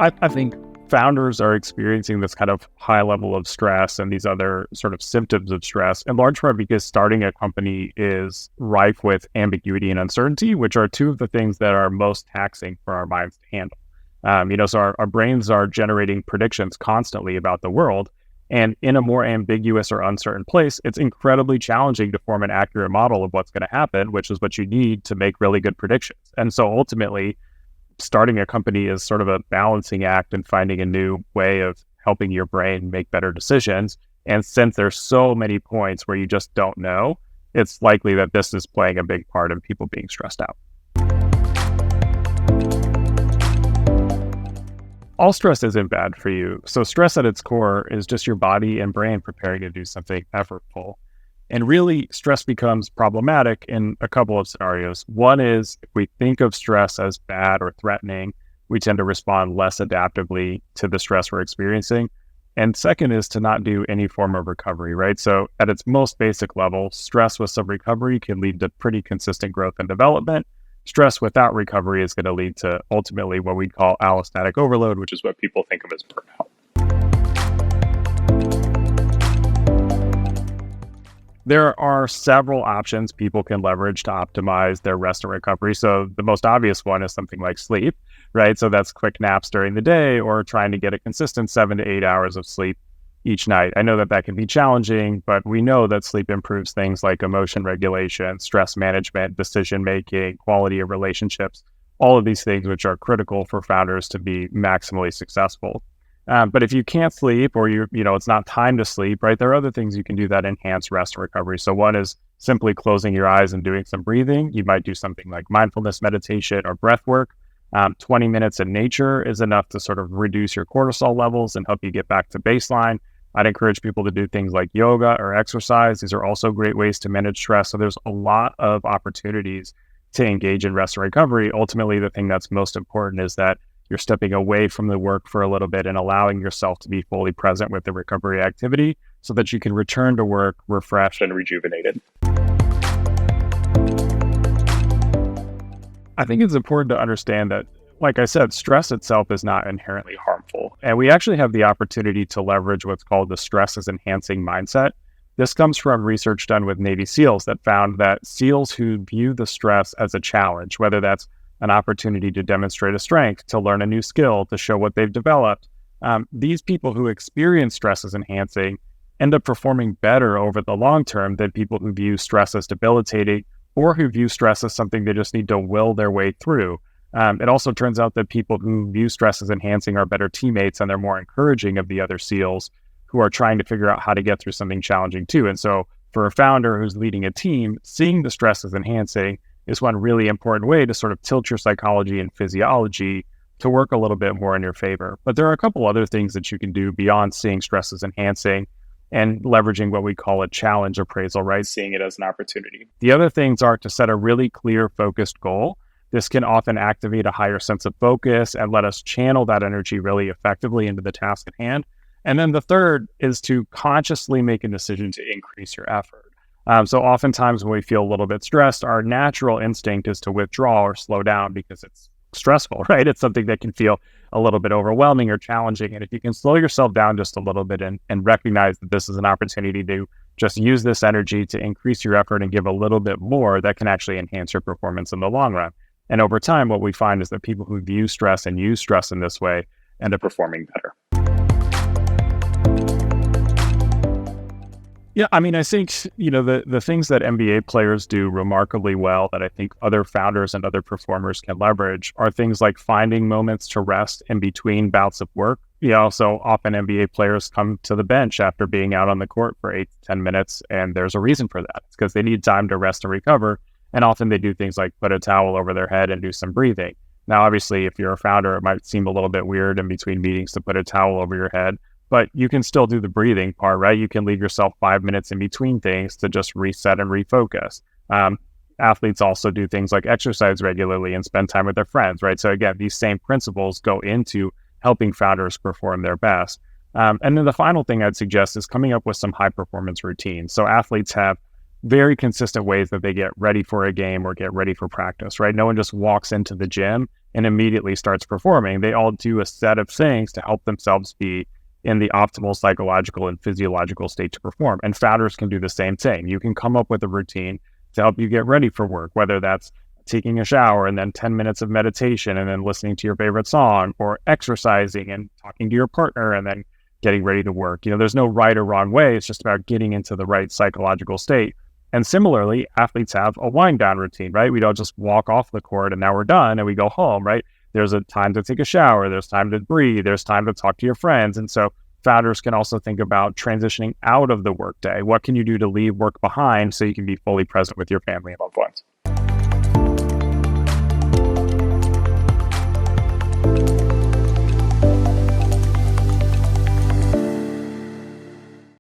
I think founders are experiencing this kind of high level of stress and these other sort of symptoms of stress, in large part because starting a company is rife with ambiguity and uncertainty, which are two of the things that are most taxing for our minds to handle. So our brains are generating predictions constantly about the world. And in a more ambiguous or uncertain place, it's incredibly challenging to form an accurate model of what's going to happen, which is what you need to make really good predictions. And so ultimately, starting a company is sort of a balancing act and finding a new way of helping your brain make better decisions. And since there's so many points where you just don't know, it's likely that this is playing a big part in people being stressed out. All stress isn't bad for you. So stress at its core is just your body and brain preparing to do something effortful. And really, stress becomes problematic in a couple of scenarios. One is if we think of stress as bad or threatening, we tend to respond less adaptively to the stress we're experiencing. And second is to not do any form of recovery, right? So at its most basic level, stress with some recovery can lead to pretty consistent growth and development. Stress without recovery is going to lead to ultimately what we call allostatic overload, which is what people think of as burnout. There are several options people can leverage to optimize their rest and recovery. So the most obvious one is something like sleep, right? So that's quick naps during the day or trying to get a consistent 7 to 8 hours of sleep each night. I know that that can be challenging, but we know that sleep improves things like emotion regulation, stress management, decision-making, quality of relationships, all of these things which are critical for founders to be maximally successful. But if you can't sleep or it's not time to sleep, right, there are other things you can do that enhance rest and recovery. So one is simply closing your eyes and doing some breathing. You might do something like mindfulness meditation or breath work. 20 minutes in nature is enough to sort of reduce your cortisol levels and help you get back to baseline. I'd encourage people to do things like yoga or exercise. These are also great ways to manage stress. So there's a lot of opportunities to engage in rest and recovery. Ultimately, the thing that's most important is that you're stepping away from the work for a little bit and allowing yourself to be fully present with the recovery activity so that you can return to work refreshed and rejuvenated. I think it's important to understand that, like I said, stress itself is not inherently harmful. And we actually have the opportunity to leverage what's called the stress as enhancing mindset. This comes from research done with Navy SEALs that found that SEALs who view the stress as a challenge, whether that's an opportunity to demonstrate a strength, to learn a new skill, to show what they've developed. These people who experience stress as enhancing end up performing better over the long term than people who view stress as debilitating or who view stress as something they just need to will their way through. It also turns out that people who view stress as enhancing are better teammates and they're more encouraging of the other SEALs who are trying to figure out how to get through something challenging too. And so for a founder who's leading a team, seeing the stress as enhancing is one really important way to sort of tilt your psychology and physiology to work a little bit more in your favor. But there are a couple other things that you can do beyond seeing stress as enhancing and leveraging what we call a challenge appraisal, right? Seeing it as an opportunity. The other things are to set a really clear, focused goal. This can often activate a higher sense of focus and let us channel that energy really effectively into the task at hand. And then the third is to consciously make a decision to increase your effort. So oftentimes when we feel a little bit stressed, our natural instinct is to withdraw or slow down because it's stressful, right? It's something that can feel a little bit overwhelming or challenging. And if you can slow yourself down just a little bit and recognize that this is an opportunity to just use this energy to increase your effort and give a little bit more, that can actually enhance your performance in the long run. And over time, what we find is that people who view stress and use stress in this way end up performing better. Yeah, I mean, I think, the things that NBA players do remarkably well that I think other founders and other performers can leverage are things like finding moments to rest in between bouts of work. So often NBA players come to the bench after being out on the court for 8 to 10 minutes, and there's a reason for that. It's because they need time to rest and recover. And often they do things like put a towel over their head and do some breathing. Now, obviously, if you're a founder, it might seem a little bit weird in between meetings to put a towel over your head. But you can still do the breathing part, right? You can leave yourself 5 minutes in between things to just reset and refocus. Athletes also do things like exercise regularly and spend time with their friends, right? So again, these same principles go into helping founders perform their best. And then the final thing I'd suggest is coming up with some high performance routines. So athletes have very consistent ways that they get ready for a game or get ready for practice, right? No one just walks into the gym and immediately starts performing. They all do a set of things to help themselves be in the optimal psychological and physiological state to perform. And founders can do the same thing. You can come up with a routine to help you get ready for work, whether that's taking a shower and then 10 minutes of meditation and then listening to your favorite song, or exercising and talking to your partner and then getting ready to work. There's no right or wrong way. It's just about getting into the right psychological state. And similarly, athletes have a wind down routine, right? We don't just walk off the court and now we're done and we go home, right? There's a time to take a shower. There's time to breathe. There's time to talk to your friends. And so founders can also think about transitioning out of the workday. What can you do to leave work behind so you can be fully present with your family and loved ones?